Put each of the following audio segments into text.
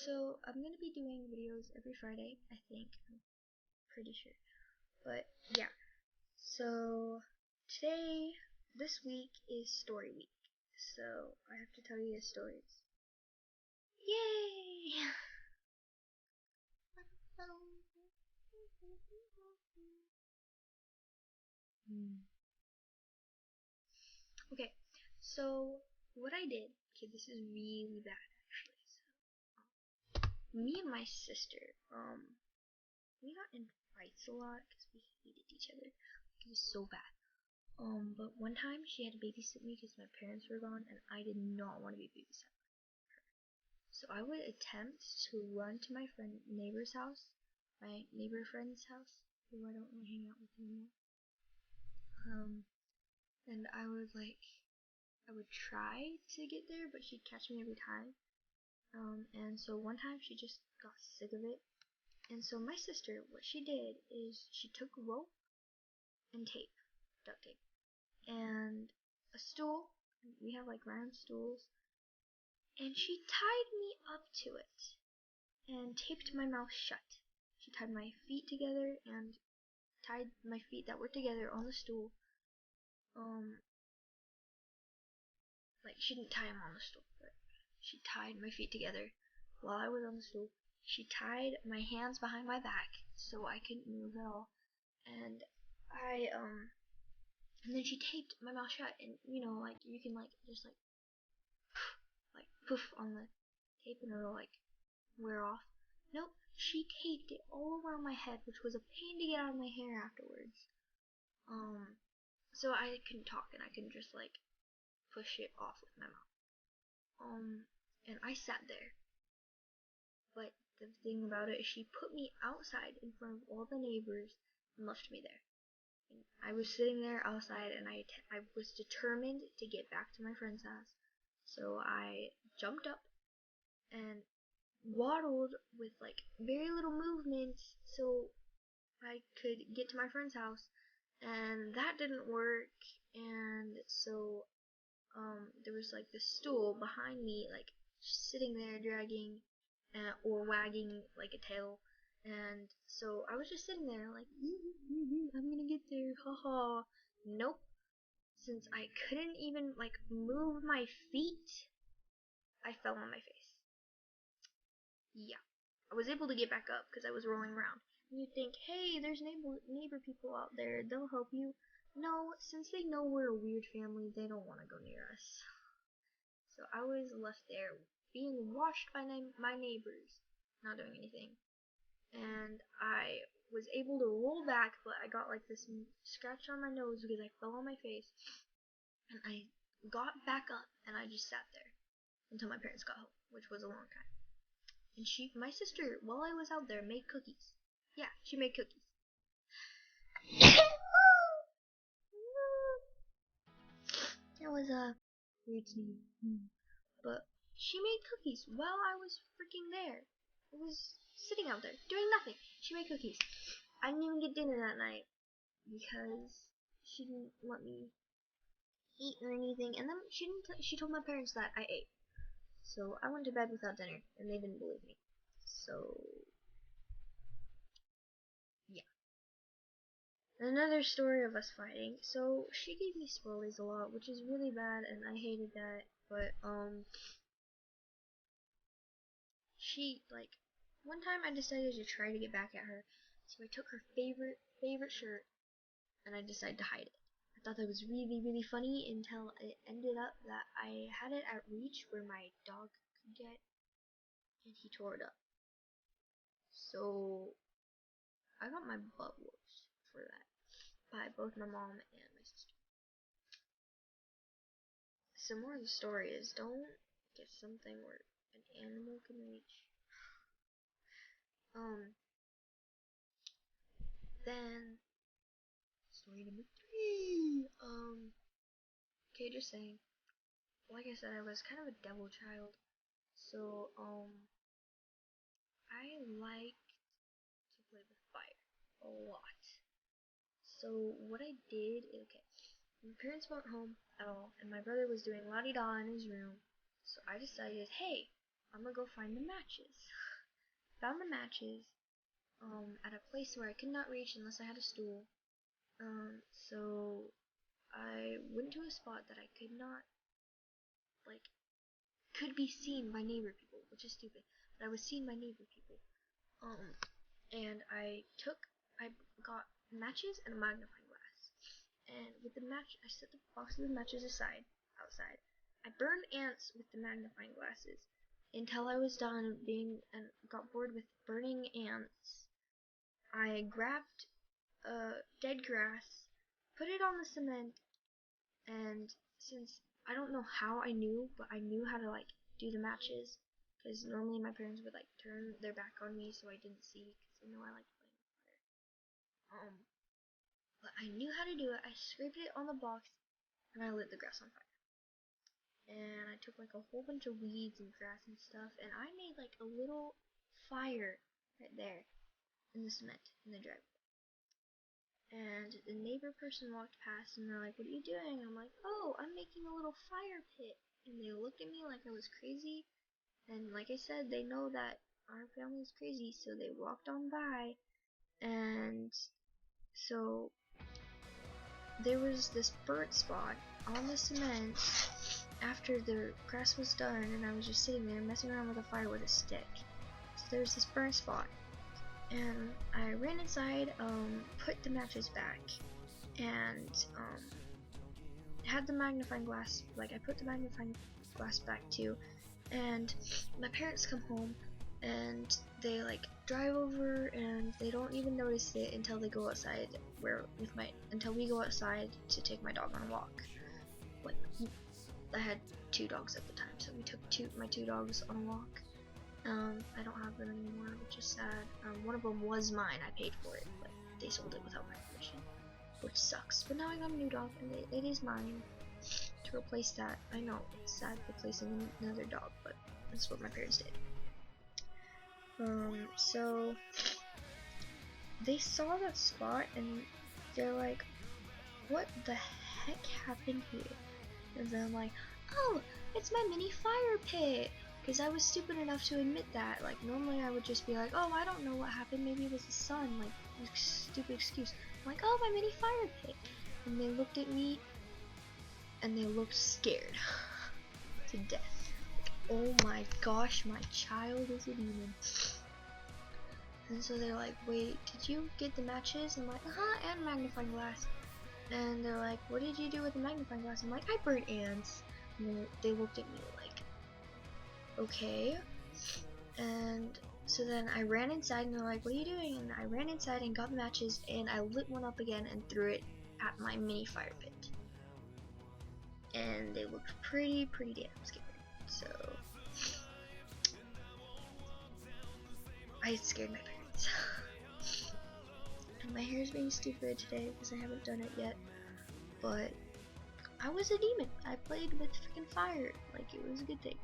So I'm gonna be doing videos every Friday, I think. I'm pretty sure. But yeah. So today, this week is story week. So I have to tell you the stories. Yay! Okay, so what I did, okay, this is really bad actually. So, me and my sister, we got in fights a lot because we hated each other. It was so bad. But one time she had to babysit me because my parents were gone, and I did not want to be babysat. So I would attempt to run to my neighbor's house, my neighbor friend's house, who I don't really hang out with anymore. And I would try to get there, but she'd catch me every time. And so one time she just got sick of it. And so my sister, what she did is she took rope and tape, duct tape, and a stool. We have like round stools. And she tied me up to it and taped my mouth shut. She tied my feet together and tied my feet that were together on the stool. Like she didn't tie them on the stool, but she tied my feet together while I was on the stool. She tied my hands behind my back so I couldn't move at all, and and then she taped my mouth shut. And like you can just like poof on the tape and it'll like wear off. Nope, she taped it all around my head, which was a pain to get out of my hair afterwards. So I couldn't talk and I couldn't just like push it off with my mouth. And I sat there. But the thing about it is she put me outside in front of all the neighbors and left me there. And I was sitting there outside and I was determined to get back to my friend's house. So I jumped up and waddled with like very little movements so I could get to my friend's house. And that didn't work. And so there was like this stool behind me, like sitting there dragging or wagging like a tail. And so I was just sitting there like, I'm gonna get there, haha. Nope. Since I couldn't even like move my feet, I fell on my face. Yeah. I was able to get back up because I was rolling around. And you think, hey, there's neighbor people out there, they'll help you. No, since they know we're a weird family, they don't want to go near us. So I was left there being watched by my neighbors, not doing anything. And I was able to roll back, but I got like this scratch on my nose because I fell on my face. And I got back up and I just sat there until my parents got home, which was a long time. And my sister, while I was out there, made cookies. Yeah, she made cookies. That was a weird sneeze. But she made cookies while I was freaking there. I was sitting out there doing nothing. She made cookies. I didn't even get dinner that night because she didn't let me eat or anything. And then she told my parents that I ate. So I went to bed without dinner, and they didn't believe me. So yeah. Another story of us fighting. So she gave me swirlies a lot, which is really bad, and I hated that. But she like one time I decided to try to get back at her, so I took her favorite shirt and I decided to hide it. I thought that was really funny until it ended up that I had it at reach where my dog could get, and he tore it up. So I got my butt whooped for that by both my mom and my sister. So more of the story is don't get something where an animal can reach. Then story number 3. Okay, just saying. Like I said, I was kind of a devil child. So, I like to play with fire a lot. So what I did, okay, my parents weren't home at all, and my brother was doing la-di-da in his room. So I decided, hey, I'm gonna go find the matches. Found the matches at a place where I could not reach unless I had a stool. So I went to a spot that I could not, like, could be seen by neighbor people, which is stupid, but I was seen by neighbor people. And I got matches and a magnifying glass. And with the match, I set the box of the matches outside. I burned ants with the magnifying glasses until I was done and got bored with burning ants. I grabbed dead grass, put it on the cement, and since I don't know how I knew, but I knew how to like do the matches, because normally my parents would like turn their back on me so I didn't see, because they know I like playing with fire. But I knew how to do it. I scraped it on the box and I lit the grass on fire. And I took like a whole bunch of weeds and grass and stuff, and I made like a little fire right there in the cement in the driveway. And the neighbor person walked past and they're like, "What are you doing?" I'm like, "Oh, I'm making a little fire pit." And they looked at me like I was crazy. And like I said, they know that our family is crazy, so they walked on by. And so there was this burnt spot on the cement after the grass was done, and I was just sitting there messing around with a fire with a stick. So there was this burnt spot. And I ran inside, put the matches back, and had the magnifying glass, like I put the magnifying glass back too, and my parents come home, and they like drive over, and they don't even notice it until they go outside, until we go outside to take my dog on a walk. Like, I had 2 dogs at the time, so we took my two dogs on a walk. I don't have them anymore, which is sad. One of them was mine. I paid for it, but they sold it without my permission, which sucks. But now I got a new dog, and it is mine to replace that. I know, it's sad replacing another dog, but that's what my parents did. So they saw that spot, and they're like, "What the heck happened here?" And then I'm like, "Oh, it's my mini fire pit." Because I was stupid enough to admit that. Like, normally I would just be like, "Oh, I don't know what happened. Maybe it was the sun." Like, stupid excuse. I'm like, "Oh, my mini fire pit." And they looked at me, and they looked scared to death. Like, oh my gosh, my child is a demon. And so they're like, "Wait, did you get the matches?" I'm like, "Uh-huh, and magnifying glass." And they're like, "What did you do with the magnifying glass?" I'm like, "I burnt ants." And they looked at me like, "Okay." And so then I ran inside, and they're like, "What are you doing?" And I ran inside and got the matches, and I lit one up again and threw it at my mini fire pit. And they looked pretty damn scared. So I scared my parents. And my hair is being stupid today because I haven't done it yet. But I was a demon. I played with freaking fire. Like, it was a good thing.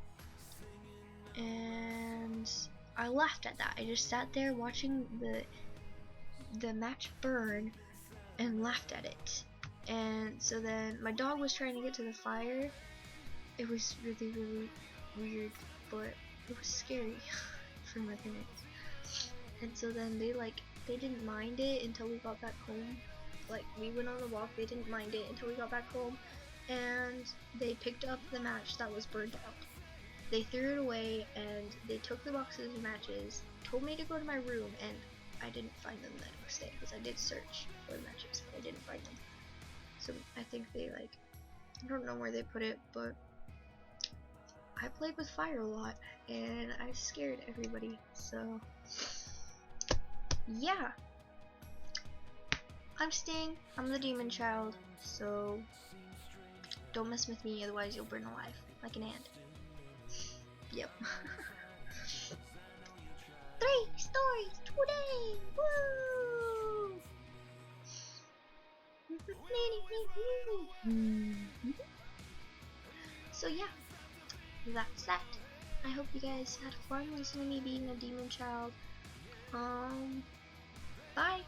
And I laughed at that. I just sat there watching the match burn and laughed at it. And so then my dog was trying to get to the fire. It was really weird, but it was scary for my parents. And so then they didn't mind it until we got back home. Like, we went on a walk, they didn't mind it until we got back home, and they picked up the match that was burned out. They threw it away, and they took the boxes of matches, told me to go to my room, and I didn't find them the next day, because I did search for the matches, but I didn't find them. So I think they, like, I don't know where they put it, but I played with fire a lot, and I scared everybody, so yeah. I'm Sting, I'm the demon child, so don't mess with me, otherwise you'll burn alive, like an ant. Yep. 3 stories today! Woo! So yeah, that's that. I hope you guys had fun listening to me being a demon child. Bye!